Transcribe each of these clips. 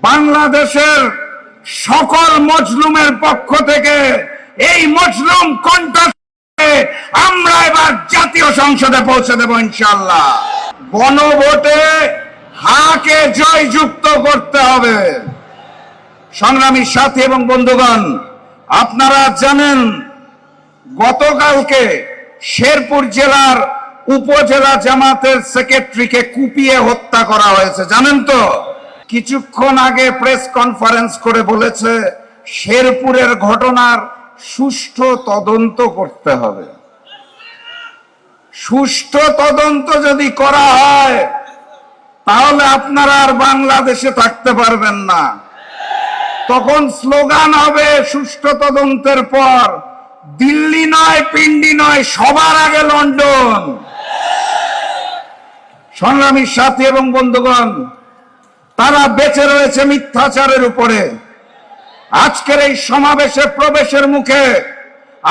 বাংলাদেশের সকল মজলুমের পক্ষ থেকে এই মজলুম কণ্ঠ আমরা এবার জাতীয় সংসদে পৌঁছে দেব ইনশাআল্লাহ। গণভোটে হাকে জয়যুক্ত করতে হবে। সংগ্রামী সাথী এবং বন্ধুগণ, আপনারা জানেন গতকালকে শেরপুর জেলার উপজেলা জামাতের সেক্রেটারিকে কুপিয়ে হত্যা করা হয়েছে, জানেন তো? কিছুক্ষণ আগে প্রেস কনফারেন্স করে বলেছে শেরপুরের ঘটনার সুষ্ঠু তদন্ত করতে হবে। সুষ্ঠু তদন্ত যদি করা হয় তাহলে আপনারা আর বাংলাদেশে থাকতে পারবেন না। তখন স্লোগান হবে সুষ্ঠু তদন্তের পর দিল্লি নয়, পিন্ডি নয়, সবার আগে লন্ডন। সংগ্রামী সাথী এবং বন্ধুগণ, তারা বেঁচে রয়েছে মিথ্যাচারের উপরে। আজকের এই সমাবেশে প্রবেশের মুখে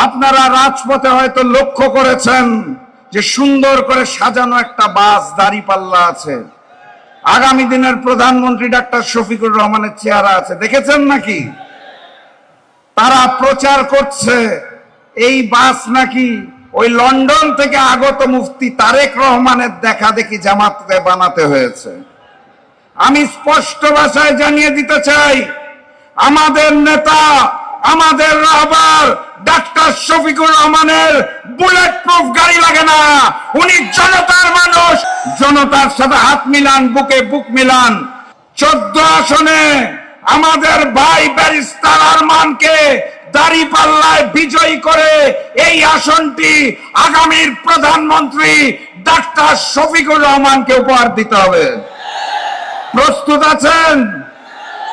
আপনারা রাজপথে হয়তো লক্ষ্য করেছেন যে সুন্দর করে সাজানো একটা বাস দাঁড়িপাল্লা আছে, আগামী দিনের প্রধানমন্ত্রী ডাক্তার শফিকুর রহমানের চেহারা আছে, দেখেছেন নাকি? তারা প্রচার করছে এই বাস নাকি ওই লন্ডন থেকে আগত মুফতি তারেক রহমানের দেখা দেখি জামাতে বানাতে হয়েছে। আমি স্পষ্ট ভাষায় জানিয়ে দিতে চাই, আমাদের নেতা, আমাদের রাহবার ডাক্তার শফিকুর রহমানের বুলেট প্রুফ গাড়ি লাগে না। উনি জনতার মানুষ, জনতার সাথে হাত মিলান, বুকে বুক মিলান। 14 আসনে আমাদের ভাই ব্যারিস্টার আরমানকে দাঁড়িপাল্লায় বিজয়ী করে এই আসনটি আগামীর প্রধানমন্ত্রী ডাক্তার শফিকুর রহমানকে উপহার দিতে হবে। প্রস্তুত আছেন?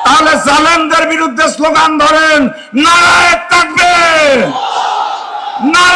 তাহলে জালেমদের বিরুদ্ধে স্লোগান ধরেন, নারায়ে তাকবীর, নারায়ে